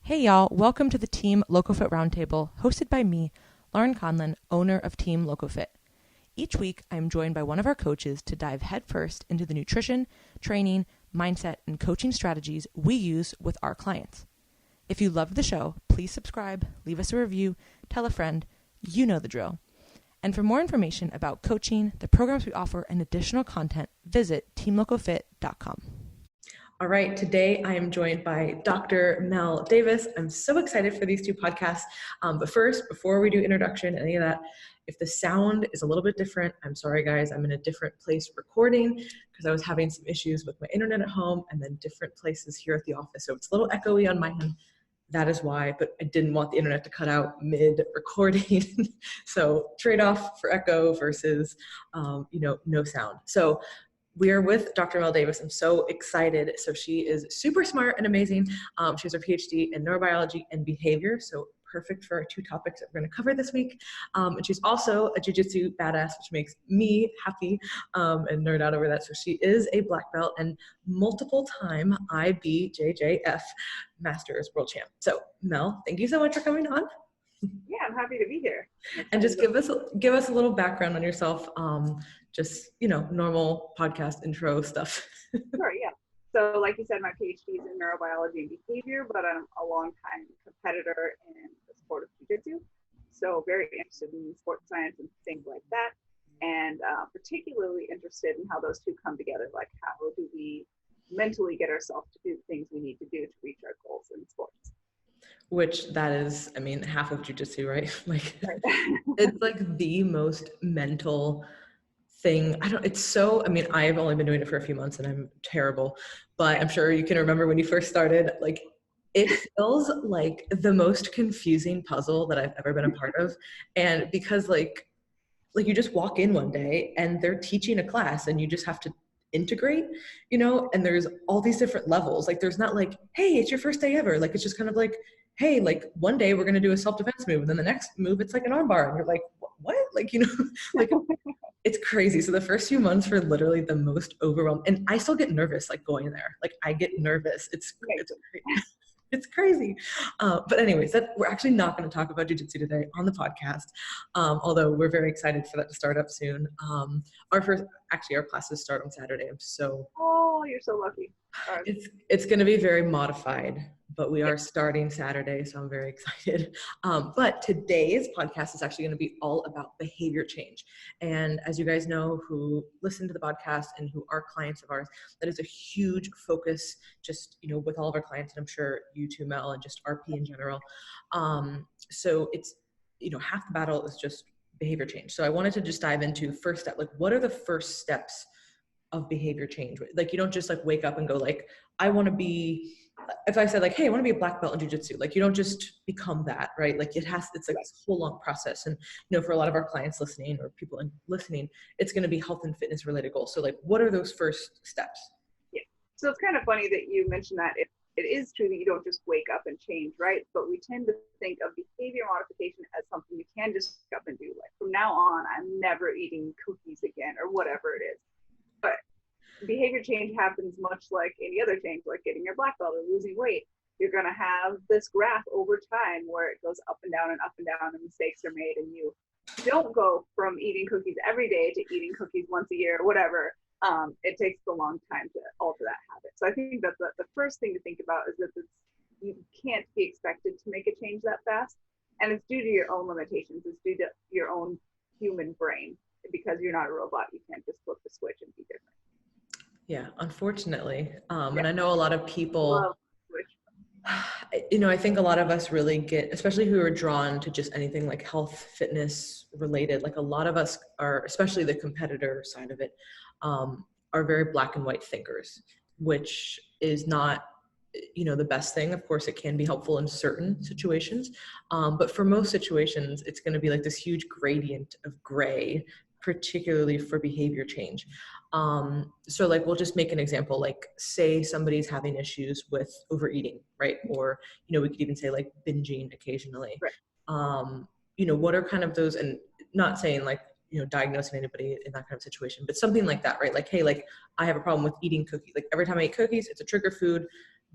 Hey y'all, welcome to the Team LoCoFit Roundtable, hosted by me, Laurin Conlon, owner of Team LoCoFit. Each week, I am joined by one of our coaches to dive headfirst into the nutrition, training, mindset, and coaching strategies we use with our clients. If you loved the show, please subscribe, leave us a review, tell a friend, you know the drill. And for more information about coaching, the programs we offer, and additional content, visit teamlocofit.com. All right, today I am joined by Dr. Mel Davis. I'm so excited for these two podcasts. But first, before we do introduction and any of that, if the sound is a little bit different, I'm sorry guys, I'm in a different place recording because I was having some issues with my internet at home and then different places here at the office. So it's a little echoey on my end. That is why, but I didn't want the internet to cut out mid-recording. So trade-off for echo versus, no sound. So we are with Dr. Mel Davis. I'm so excited. So she is super smart and amazing. She has her PhD in neurobiology and behavior. So perfect for our two topics that we're going to cover this week. And she's also a jiu-jitsu badass, which makes me happy and nerd out over that. So she is a black belt and multiple-time IBJJF Masters World Champ. So Mel, thank you so much for coming on. Yeah, I'm happy to be here. And just give us a little background on yourself. Normal podcast intro stuff. Sure, yeah. So like you said, my PhD is in neurobiology and behavior, but I'm a long-time competitor in the sport of jiu-jitsu. So very interested in sports science and things like that. And particularly interested in how those two come together. Like how do we mentally get ourselves to do the things we need to do to reach our goals in sports? Which that is, half of jiu-jitsu, right? It's like the most mental thing. I've only been doing it for a few months and I'm terrible, but I'm sure you can remember when you first started, it feels like the most confusing puzzle that I've ever been a part of. And because you just walk in one day and they're teaching a class and you just have to integrate, and there's all these different levels. There's not hey, it's your first day ever. It's just kind of hey, one day we're going to do a self-defense move and then the next move, it's like an arm bar. And you're like, what? It's crazy. So the first few months were literally the most overwhelmed. And I still get nervous, going there. I get nervous. It's crazy. But anyways, we're actually not going to talk about jiu-jitsu today on the podcast. Although we're very excited for that to start up soon. Our classes start on Saturday. Oh, you're so lucky. It's going to be very modified, but we are starting Saturday, so I'm very excited. But today's podcast is actually going to be all about behavior change. And as you guys know, who listen to the podcast and who are clients of ours, that is a huge focus just, with all of our clients, and I'm sure you too, Mel, and just RP in general. So it's, half the battle is just behavior change. So I wanted to just dive into first step, what are the first steps of behavior change? You don't just wake up and go I want to be, if I said hey, I want to be a black belt in jiu-jitsu, you don't just become that, right? It's a whole long process. And, for a lot of our clients listening or people listening, it's going to be health and fitness related goals. So what are those first steps? Yeah. So it's kind of funny that you mentioned that. It is true that you don't just wake up and change, right? But we tend to think of behavior modification as something you can just wake up and do. From now on, I'm never eating cookies again or whatever it is. But behavior change happens much like any other change, like getting your black belt or losing weight. You're going to have this graph over time where it goes up and down and mistakes are made, and you don't go from eating cookies every day to eating cookies once a year or whatever. It takes a long time to alter that habit. So I think that the first thing to think about is that you can't be expected to make a change that fast, and it's due to your own limitations. It's due to your own human brain. Because you're not a robot, you can't just flip the switch and be different. Yeah, unfortunately. And I know a lot of people, I think a lot of us really get, especially who are drawn to just anything health, fitness related, a lot of us are, especially the competitor side of it, are very black and white thinkers, which is not, the best thing. Of course, it can be helpful in certain situations. But for most situations, it's going to be this huge gradient of gray, particularly for behavior change. So we'll just make an example, say somebody's having issues with overeating, right? Or, we could even say binging occasionally. Right. What are kind of those, and not saying diagnosing anybody in that kind of situation, but something like that, right? Hey, I have a problem with eating cookies. Every time I eat cookies, it's a trigger food.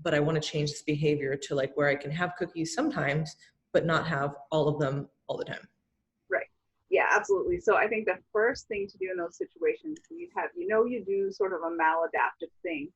but I want to change this behavior to like where I can have cookies sometimes, but not have all of them all the time. Right. Yeah, absolutely. So I think the first thing to do in those situations, you do sort of a maladaptive thing.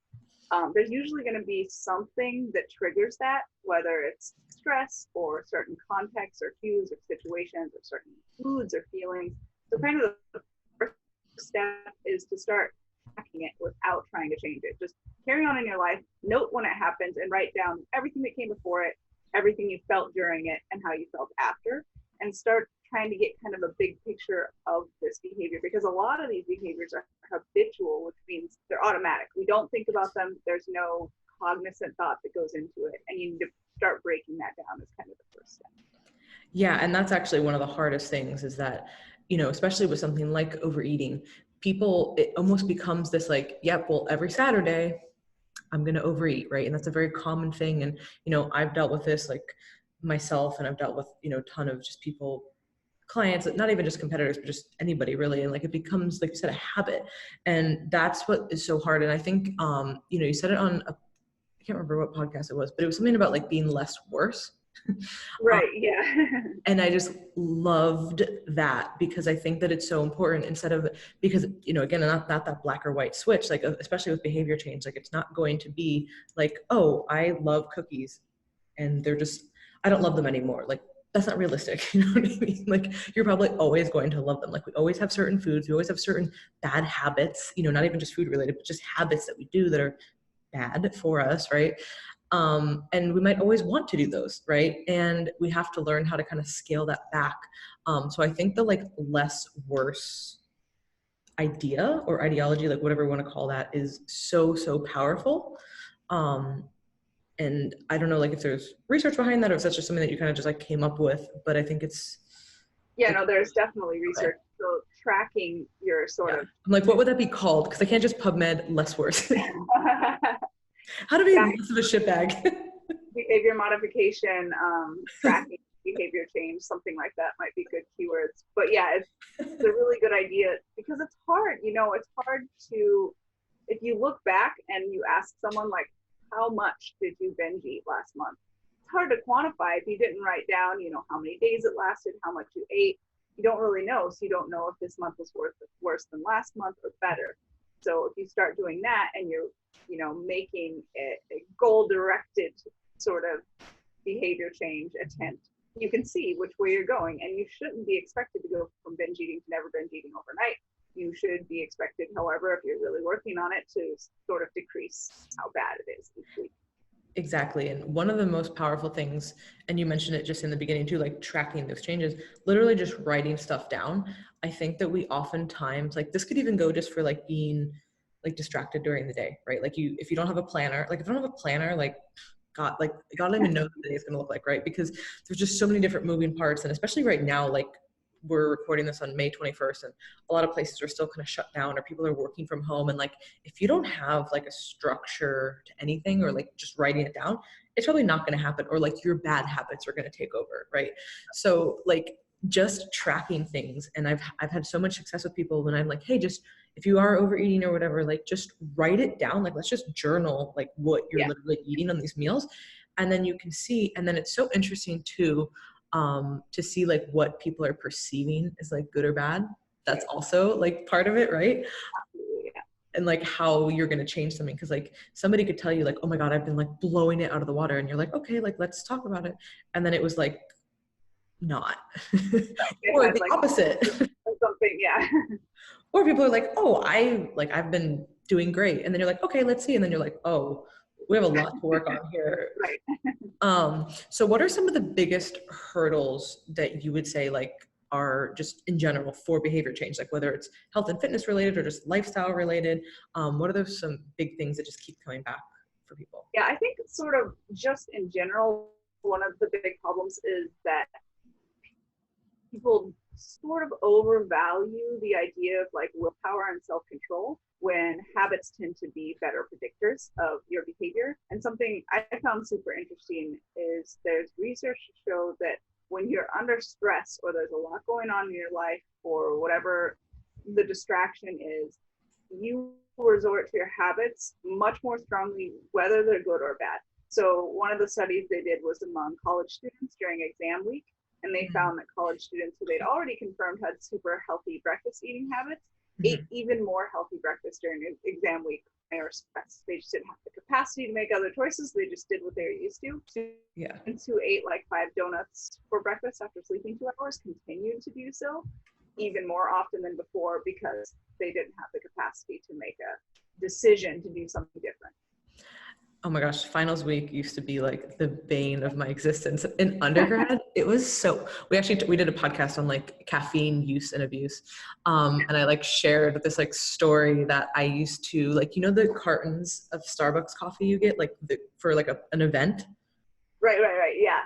There's usually going to be something that triggers that, whether it's stress or certain contexts or cues or situations or certain foods or feelings. So kind of the first step is to start tracking it without trying to change it. Just carry on in your life, note when it happens, and write down everything that came before it, everything you felt during it, and how you felt after, and start trying to get kind of a big picture of this behavior, because a lot of these behaviors are habitual, which means they're automatic. We don't think about them. There's no cognizant thought that goes into it, and you need to start breaking that down as kind of the first step. Yeah, and that's actually one of the hardest things is that, especially with something like overeating, it almost becomes this like, yep, well, every Saturday I'm going to overeat, right? And that's a very common thing. And, I've dealt with this like myself, and I've dealt with, a ton of just people, clients, not even just competitors, but just anybody really. And like, it becomes, like you said, a habit. And that's what is so hard. And I think, you said it on I can't remember what podcast it was, but it was something about like being less worse. Right. Yeah. And I just loved that, because I think that it's so important, because, again, not that black or white switch, like, especially with behavior change, like it's not going to be like, oh, I love cookies and I don't love them anymore. Like, that's not realistic. You know what I mean? Like, you're probably always going to love them. Like, we always have certain foods. We always have certain bad habits, not even just food related, but just habits that we do that are bad for us. Right. And we might always want to do those. Right. And we have to learn how to kind of scale that back. So I think the like less worse idea or ideology, like whatever you want to call that, is so, so powerful. And I don't know, like if there's research behind that, or if that's just something that you kind of just like came up with, but I think it's. Yeah, no, there's definitely research. So tracking your sort of. I'm like, what would that be called? Because I can't just PubMed less worse. How to be less of a shitbag. Behavior modification, tracking behavior change, something like that might be good keywords. But yeah, it's a really good idea, because it's hard. It's hard to, if you look back and you ask someone like, how much did you binge eat last month? It's hard to quantify if you didn't write down, how many days it lasted, how much you ate. You don't really know. So you don't know if this month was worse than last month or better. So if you start doing that and you're, making a goal-directed sort of behavior change attempt, you can see which way you're going. And you shouldn't be expected to go from binge eating to never binge eating overnight. You should be expected, however, if you're really working on it, to sort of decrease how bad it is each week. Exactly. And one of the most powerful things, and you mentioned it just in the beginning too, like tracking those changes, literally just writing stuff down. I think that we oftentimes, like, this could even go just for like being like distracted during the day, right? Like if you don't have a planner, like if I don't have a planner, like God don't even know what the day is going to look like, right? Because there's just so many different moving parts. And especially right now, like we're recording this on May 21st, and a lot of places are still kind of shut down, or people are working from home. And like, if you don't have like a structure to anything, or like just writing it down, it's probably not going to happen, or like your bad habits are going to take over, right? So like just tracking things. And I've had so much success with people when I'm like, hey, just if you are overeating or whatever, like just write it down. Like, let's just journal like what you're literally eating on these meals. And then you can see, and then it's so interesting too, to see like what people are perceiving as like good or bad. That's also like part of it, right? Absolutely, yeah. And like how you're going to change something. Cause like somebody could tell you like, oh my God, I've been like blowing it out of the water. And you're like, okay, like let's talk about it. And then it was like, not. Or the opposite. Something, yeah. Or people are like, oh, I've been doing great. And then you're like, okay, let's see. And then you're like, oh, we have a lot to work on here. Right. So what are some of the biggest hurdles that you would say like are just in general for behavior change? Like whether it's health and fitness related or just lifestyle related, what are those some big things that just keep coming back for people? Yeah, I think sort of just in general, one of the big problems is that people sort of overvalue the idea of like willpower and self-control, when habits tend to be better predictors of your behavior. And something I found super interesting is there's research to show that when you're under stress, or there's a lot going on in your life, or whatever the distraction is, you resort to your habits much more strongly, whether they're good or bad. So one of the studies they did was among college students during exam week, and they found that college students who they'd already confirmed had super healthy breakfast eating habits ate even more healthy breakfast during exam week. They just didn't have the capacity to make other choices. They just did what they were used to. Students who ate like 5 donuts for breakfast after sleeping 2 hours continued to do so even more often than before because they didn't have the capacity to make a decision to do something different. Oh my gosh, finals week used to be like the bane of my existence. In undergrad, it was we did a podcast on like caffeine use and abuse. And I like shared this like story that I used to like, you know, the cartons of Starbucks coffee you get like for like an event. Right. Yeah.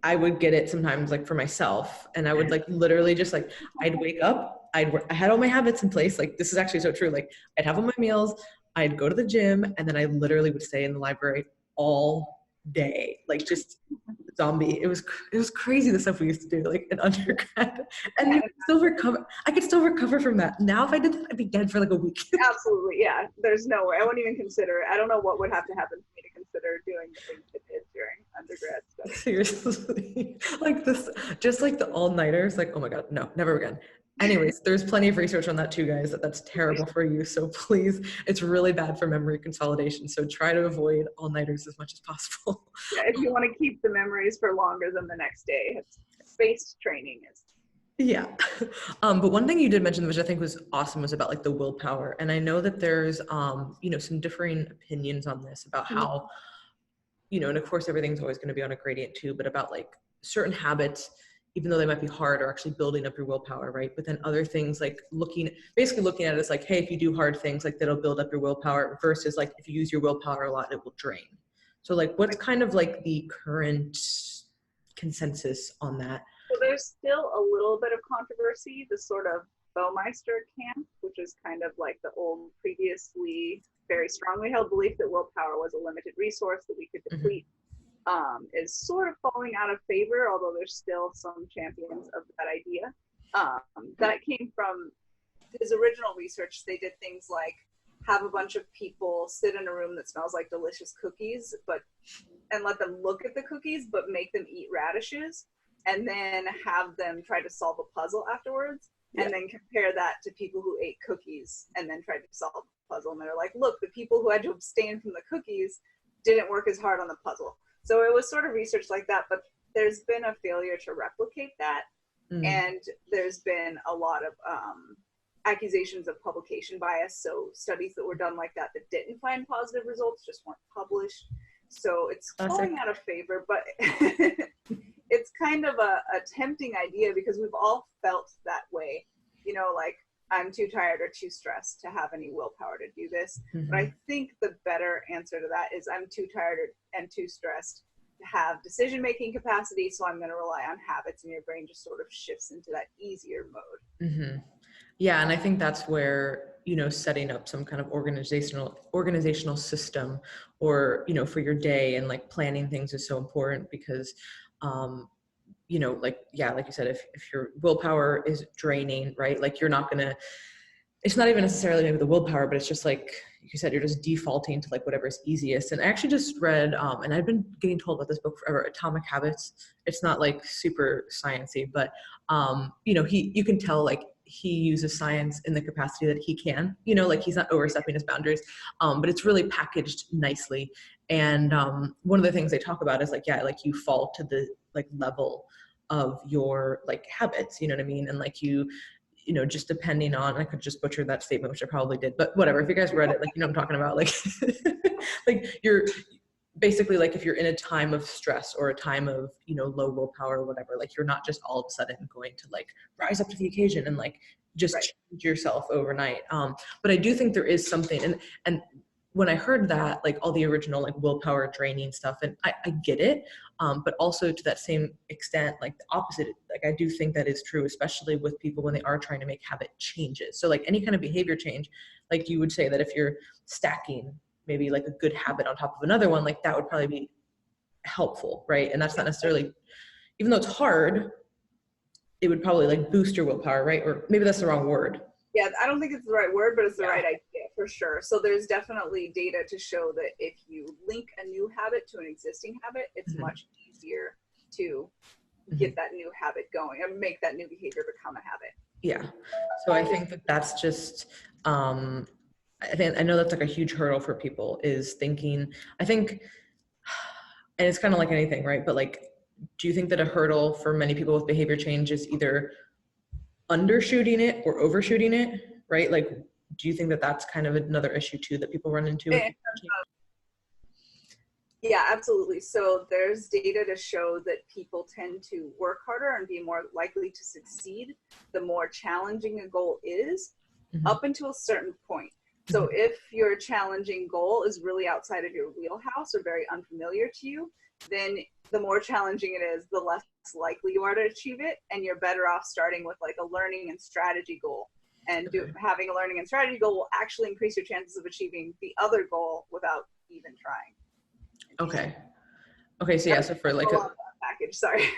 I would get it sometimes like for myself, and I would like literally just like, I'd wake up, I had all my habits in place. Like this is actually so true. Like I'd have all my meals, I'd go to the gym, and then I literally would stay in the library all day, like just zombie. It was crazy the stuff we used to do like in undergrad, and I could still recover from that. Now if I did that, I'd be dead for like a week. Absolutely, yeah. There's no way. I wouldn't even consider it. I don't know what would have to happen for me to consider doing the things I did during undergrad stuff. Seriously, like this, just like the all-nighters, like, oh my God, no, never again. Anyways, there's plenty of research on that too, guys, that's terrible for you. So please, it's really bad for memory consolidation. So try to avoid all-nighters as much as possible. Yeah, if you want to keep the memories for longer than the next day, spaced training is. Yeah. But one thing you did mention, which I think was awesome, was about like the willpower. And I know that there's, you know, some differing opinions on this about how, you know, and of course everything's always going to be on a gradient too, but about like certain habits, even though they might be hard, are actually building up your willpower, right? But then other things like basically looking at it as like, hey, if you do hard things, like that'll build up your willpower, versus like if you use your willpower a lot, it will drain. So like, what's kind of like the current consensus on that? So there's still a little bit of controversy, the sort of Baumeister camp, which is kind of like the old previously very strongly held belief that willpower was a limited resource that we could deplete. Is sort of falling out of favor, although there's still some champions of that idea. That came from his original research. They did things like have a bunch of people sit in a room that smells like delicious cookies, and let them look at the cookies, but make them eat radishes, and then have them try to solve a puzzle afterwards, and then compare that to people who ate cookies and then tried to solve the puzzle. And they're like, look, the people who had to abstain from the cookies didn't work as hard on the puzzle. So it was sort of research like that, but there's been a failure to replicate that. And there's been a lot of accusations of publication bias. So studies that were done like that didn't find positive results just weren't published. So it's falling out of favor, but it's kind of a tempting idea because we've all felt that way. You know, like, I'm too tired or too stressed to have any willpower to do this. But I think the better answer to that is I'm too tired and too stressed to have decision-making capacity, so I'm going to rely on habits, and your brain just sort of shifts into that easier mode. Yeah, and I think that's where, you know, setting up some kind of organizational system, or, you know, for your day and like planning things is so important because, you know, like you said, if your willpower is draining, right? Like it's not even necessarily maybe the willpower, but it's just like you said, you're just defaulting to like whatever's easiest. And I actually just read, and I've been getting told about this book forever, Atomic Habits. It's not like super sciencey, but, you know, you can tell like he uses science in the capacity that he can, you know, like he's not overstepping his boundaries, but it's really packaged nicely. And one of the things they talk about is like, like you fall to the like level of your like habits, you know what I mean? And like you know, just depending on, I could just butcher that statement, which I probably did, but whatever, if you guys read it, like, you know what I'm talking about, like, like you're basically like, if you're in a time of stress or a time of, you know, low willpower or whatever, like you're not just all of a sudden going to like rise up to the occasion and like just change yourself overnight. But I do think there is something, and when I heard that, like all the original like willpower draining stuff, and I get it, but also to that same extent, like the opposite, like I do think that is true, especially with people when they are trying to make habit changes. So like any kind of behavior change, like you would say that if you're stacking maybe like a good habit on top of another one, like that would probably be helpful, right? And that's not necessarily, even though it's hard, it would probably like boost your willpower, right? Or maybe that's the wrong word. Yeah, I don't think it's the right word, but it's the right idea for sure. So there's definitely data to show that if you link a new habit to an existing habit, it's much easier to get that new habit going and make that new behavior become a habit. Yeah. So I think that that's just, I know that's like a huge hurdle for people is thinking, I think, and it's kind of like anything, right? But like, do you think that a hurdle for many people with behavior change is either undershooting it or overshooting it, right? Like, do you think that that's kind of another issue too that people run into? Yeah, absolutely. So there's data to show that people tend to work harder and be more likely to succeed the more challenging a goal is, up until a certain point. So if your challenging goal is really outside of your wheelhouse or very unfamiliar to you, then the more challenging it is, the less likely you are to achieve it. And you're better off starting with like a learning and strategy goal. And having a learning and strategy goal will actually increase your chances of achieving the other goal without even trying. Okay. So yeah, so for like a package, sorry.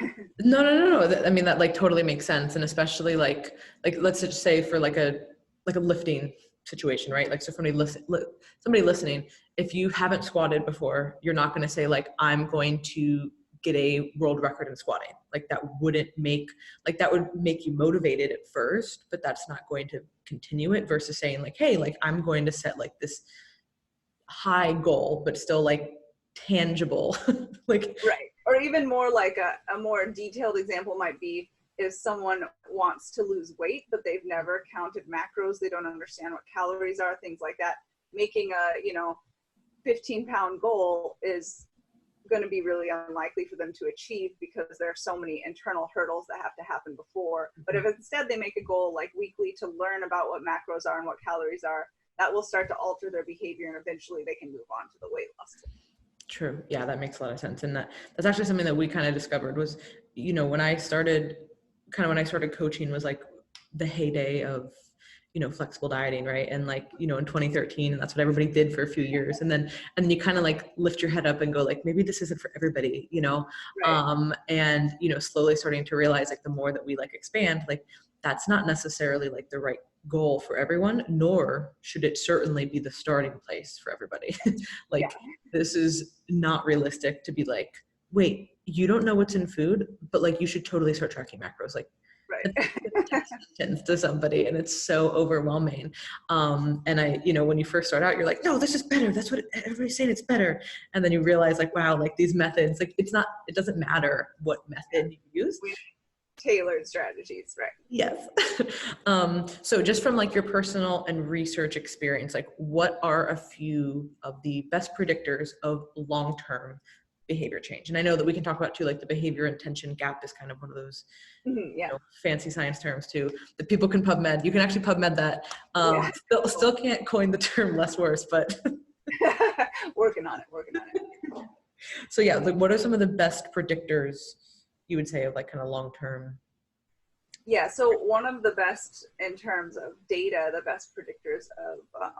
No. I mean, that like totally makes sense. And especially like let's just say for like a lifting situation, right? Like, so for somebody listening, if you haven't squatted before, you're not going to say like, I'm going to get a world record in squatting. Like that would make you motivated at first, but that's not going to continue it versus saying like, hey, like I'm going to set like this high goal, but still like tangible. Like, right. Or even more like a more detailed example might be if someone wants to lose weight, but they've never counted macros, they don't understand what calories are, things like that. Making a, 15-pound goal is going to be really unlikely for them to achieve because there are so many internal hurdles that have to happen before. But if instead they make a goal like weekly to learn about what macros are and what calories are, that will start to alter their behavior and eventually they can move on to the weight loss. True. Yeah, that makes a lot of sense. And that's actually something that we kind of discovered was, when I started coaching was like the heyday of, flexible dieting, right? And like, in 2013, and that's what everybody did for a few years. And then you kind of like lift your head up and go like, maybe this isn't for everybody, Right. And, slowly starting to realize like the more that we like expand, like that's not necessarily like the right goal for everyone, nor should it certainly be the starting place for everybody. Like this is not realistic to be like, wait, you don't know what's in food, but like you should totally start tracking macros. Like sentence to somebody, and it's so overwhelming. And I, when you first start out, you're like, no, this is better. That's what everybody's saying. It's better. And then you realize like, wow, like these methods, like it doesn't matter what method you use. Tailored strategies, right? Yes. So just from like your personal and research experience, like what are a few of the best predictors of long-term behavior change? And I know that we can talk about too, like the behavior intention gap is kind of one of those fancy science terms too, that people can PubMed. You can actually PubMed that. Still can't coin the term less worse, but working on it. So yeah, like what are some of the best predictors you would say of like kind of long-term? Yeah, so one of the best in terms of data, the best predictors of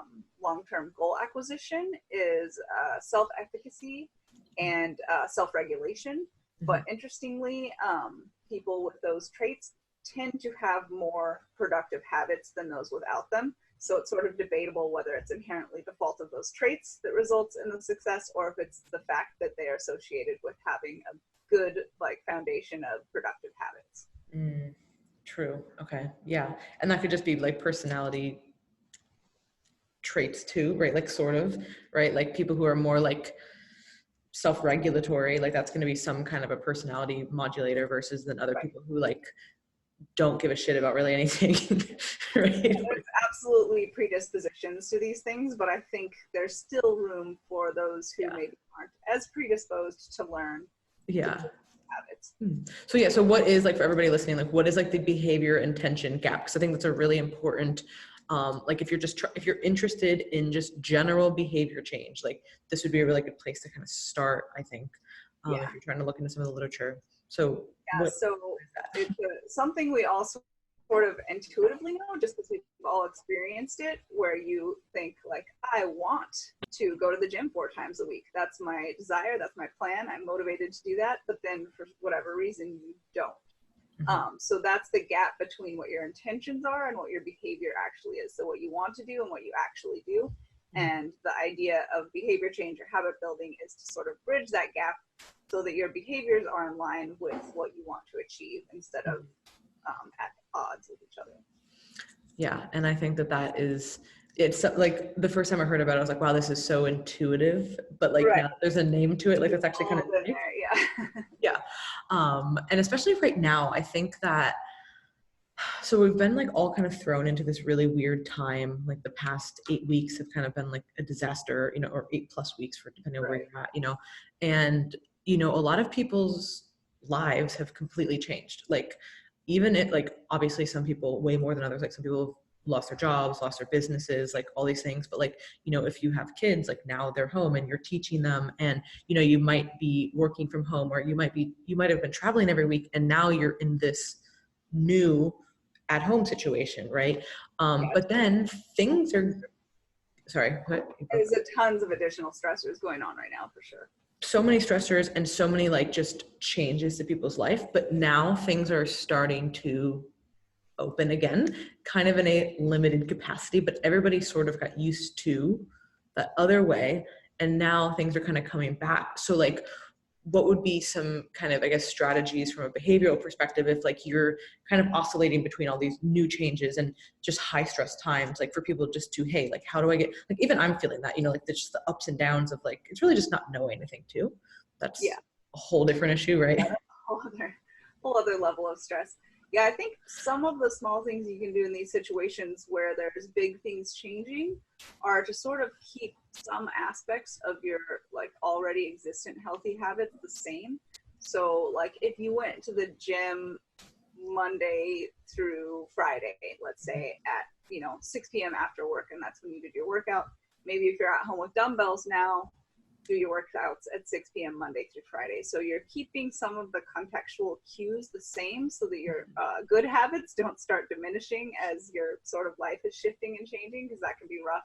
long-term goal acquisition is self-efficacy and self-regulation. But interestingly, people with those traits tend to have more productive habits than those without them. So it's sort of debatable whether it's inherently the fault of those traits that results in the success, or if it's the fact that they are associated with having a good like foundation of productive habits. True. Okay. Yeah. And that could just be like personality traits too, right? Like sort of, right? Like people who are more like self-regulatory, like that's going to be some kind of a personality modulator versus than other people who like don't give a shit about really anything. Right? There's absolutely predispositions to these things, but I think there's still room for those who maybe aren't as predisposed to learn habits. So what is like for everybody listening, like what is like the behavior intention gap? Because I think that's a really important like if you're interested in just general behavior change, like this would be a really good place to kind of start, I think, if you're trying to look into some of the literature. So it's something we also sort of intuitively know just because we've all experienced it, where you think like, I want to go to the gym 4 times a week. That's my desire. That's my plan. I'm motivated to do that. But then for whatever reason, you don't. So that's the gap between what your intentions are and what your behavior actually is. So what you want to do and what you actually do. And the idea of behavior change or habit building is to sort of bridge that gap so that your behaviors are in line with what you want to achieve instead of at odds with each other. Yeah. And I think that is, it's like the first time I heard about it, I was like, wow, this is so intuitive, but like now there's a name to it. Like it's actually kind of, yeah. And especially right now, I think that, so we've been like all kind of thrown into this really weird time. Like the past 8 weeks have kind of been like a disaster, you know, or 8+ weeks for depending on where you're at, you know, and, you know, a lot of people's lives have completely changed. Like even it, like obviously some people way more than others, like some people have lost their jobs, lost their businesses, like all these things. But like, you know, if you have kids, like now they're home and you're teaching them and, you know, you might be working from home or you might have been traveling every week and now you're in this new at home situation, right? But then things are, sorry, what? There's tons of additional stressors going on right now for sure. So many stressors and so many like just changes to people's life, but now things are starting to open again, kind of in a limited capacity, but everybody sort of got used to that other way. And now things are kind of coming back. So like, what would be some kind of, I guess, strategies from a behavioral perspective if like you're kind of oscillating between all these new changes and just high stress times, like for people just to, hey, like, how do I get, like, even I'm feeling that, you know, like just the ups and downs of like, it's really just not knowing, I think too. That's a whole different issue, right? Yeah, whole other level of stress. Yeah, I think some of the small things you can do in these situations where there's big things changing are to sort of keep some aspects of your like already existent healthy habits the same. So like if you went to the gym Monday through Friday, let's say at, you know, 6 p.m. after work, and that's when you did your workout. Maybe if you're at home with dumbbells now, do your workouts at 6 p.m. Monday through Friday. So you're keeping some of the contextual cues the same so that your good habits don't start diminishing as your sort of life is shifting and changing, because that can be rough.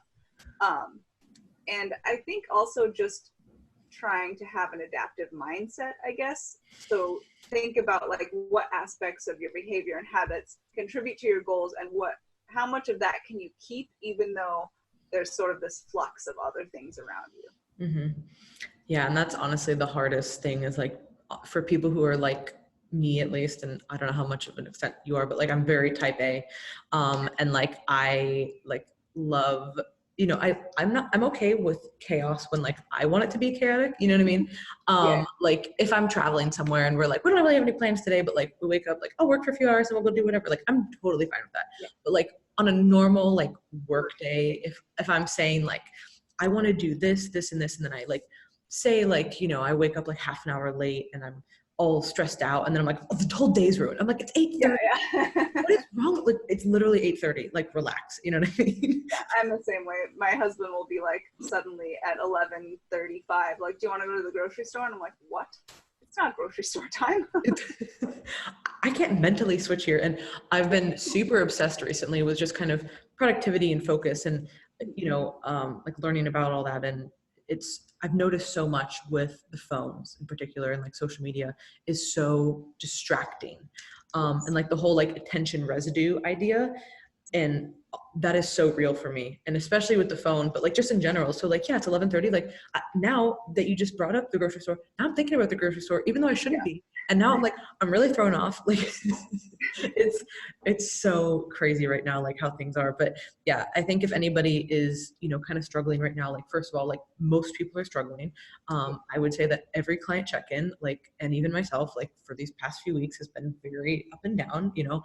And I think also just trying to have an adaptive mindset, I guess. So think about like what aspects of your behavior and habits contribute to your goals and how much of that can you keep even though there's sort of this flux of other things around you. Mm-hmm. Yeah. And that's honestly the hardest thing is like for people who are like me at least, and I don't know how much of an extent you are, but like I'm very type A. And like I like love, you know, I'm okay with chaos when like I want it to be chaotic, you know what I mean? Like if I'm traveling somewhere and we're like, we don't really have any plans today, but like we wake up like, I'll work for a few hours and we'll go do whatever. Like I'm totally fine with that. But like on a normal like work day, if I'm saying like, I want to do this, this, and this, and then I like say like, you know, I wake up like half an hour late and I'm all stressed out and then I'm like, oh, the whole day's ruined. I'm like, it's 8:30. What is wrong? Like it's literally 8:30. Like relax. You know what I mean? Yeah, I'm the same way. My husband will be like suddenly at 11:35, like, do you want to go to the grocery store? And I'm like, what? It's not grocery store time. I can't mentally switch here. And I've been super obsessed recently with just kind of productivity and focus and, you know, like learning about all that. And I've noticed so much with the phones in particular and like social media is so distracting. And like the whole like attention residue idea. And that is so real for me. And especially with the phone, but like just in general. So like, yeah, it's 11:30. Like now that you just brought up the grocery store, now I'm thinking about the grocery store, even though I shouldn't be. And now I'm like, I'm really thrown off. Like it's so crazy right now, like how things are. But yeah, I think if anybody is, you know, kind of struggling right now, like first of all, like most people are struggling. I would say that every client check-in, like, and even myself, like for these past few weeks has been very up and down, you know,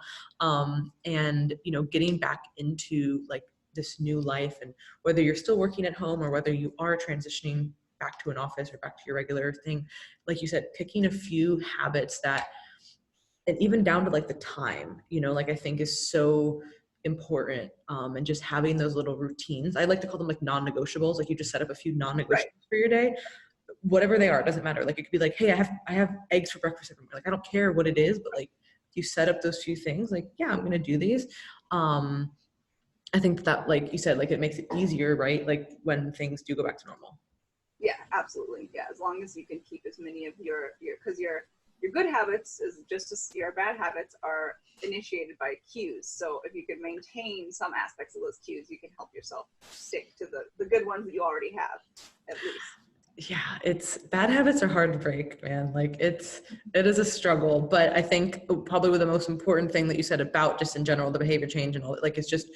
and, you know, getting back into like this new life and whether you're still working at home or whether you are transitioning back to an office or back to your regular thing, like you said, picking a few habits that, and even down to like the time, you know, like I think is so important. And just having those little routines, I like to call them like non-negotiables. Like you just set up a few non-negotiables for your day, whatever they are, it doesn't matter. Like it could be like, hey, I have eggs for breakfast every morning. Like I don't care what it is, but like you set up those few things, like, yeah, I'm going to do these. I think that, like you said, like it makes it easier, right? Like when things do go back to normal. Yeah, absolutely. Yeah, as long as you can keep as many of your because your your good habits is just as your bad habits are initiated by cues. So if you can maintain some aspects of those cues, you can help yourself stick to the good ones that you already have, at least. Yeah, it's bad habits are hard to break, man. Like it is a struggle, but I think probably the most important thing that you said about just in general, the behavior change and all that, like it's just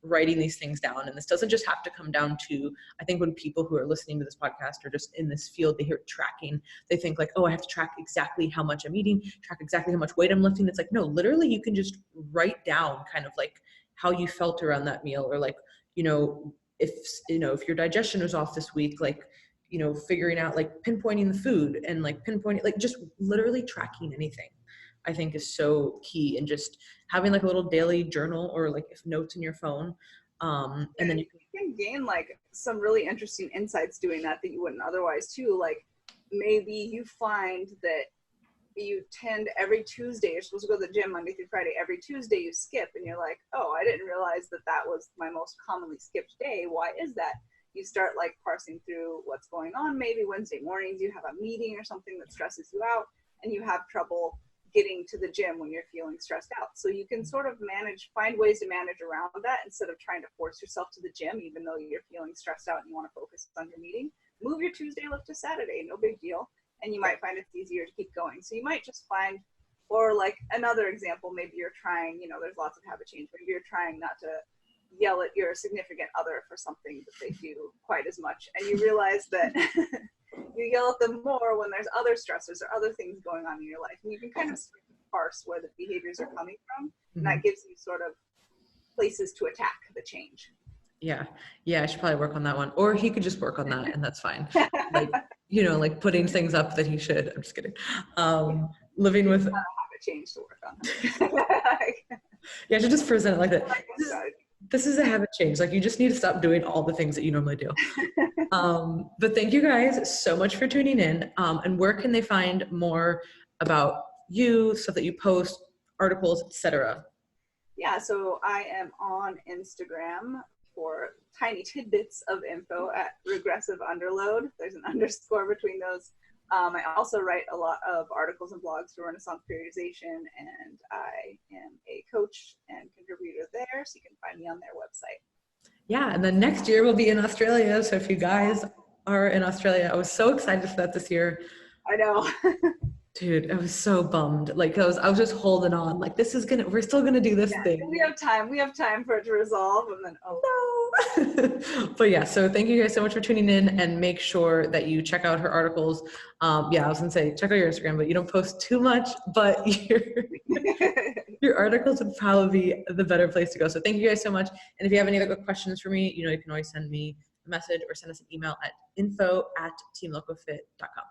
writing these things down. And this doesn't just have to come down to, I think when people who are listening to this podcast or just in this field, they hear tracking, they think like, oh, I have to track exactly how much I'm eating, track exactly how much weight I'm lifting. It's like, no, literally you can just write down kind of like how you felt around that meal, or like, if your digestion was off this week, like, figuring out like pinpointing the food and like pinpointing, like just literally tracking anything, I think is so key. And just having like a little daily journal or like if notes in your phone. And then you can gain like some really interesting insights doing that you wouldn't otherwise too. Like maybe you find that you tend every Tuesday, you're supposed to go to the gym Monday through Friday, every Tuesday you skip and you're like, oh, I didn't realize that was my most commonly skipped day. Why is that? You start like parsing through what's going on. Maybe Wednesday mornings you have a meeting or something that stresses you out and you have trouble getting to the gym when you're feeling stressed out. So you can sort of find ways to manage around that instead of trying to force yourself to the gym, even though you're feeling stressed out and you want to focus on your meeting. Move your Tuesday lift to Saturday, no big deal. And you might find it's easier to keep going. So you might just find, or like another example, maybe you're trying, there's lots of habit change, maybe you're trying not to yell at your significant other for something that they do quite as much. And you realize that you yell at them more when there's other stressors or other things going on in your life. And you can kind of parse where the behaviors are coming from. And that gives you sort of places to attack the change. Yeah, I should probably work on that one. Or he could just work on that and that's fine. Like, like putting things up that he should. I'm just kidding. Living with... Have a change to work on. Yeah, I should just present it like that. This is a habit change. Like you just need to stop doing all the things that you normally do. But thank you guys so much for tuning in. And where can they find more about you, stuff that you post, articles, etc.? Yeah, so I am on Instagram for tiny tidbits of info at regressive underload. There's an underscore between those. I also write a lot of articles and blogs for Renaissance Periodization, and I am a coach and contributor there, so you can find me on their website. Yeah, and then next year we'll be in Australia, so if you guys are in Australia, I was so excited for that this year. I know. Dude, I was so bummed. Like I was just holding on. Like we're still gonna do this thing. We have time for it to resolve, and then no. But yeah, so thank you guys so much for tuning in, and make sure that you check out her articles. I was gonna say check out your Instagram, but you don't post too much. But your articles would probably be the better place to go. So thank you guys so much. And if you have any other questions for me, you can always send me a message or send us an email at info@teamlocofit.com.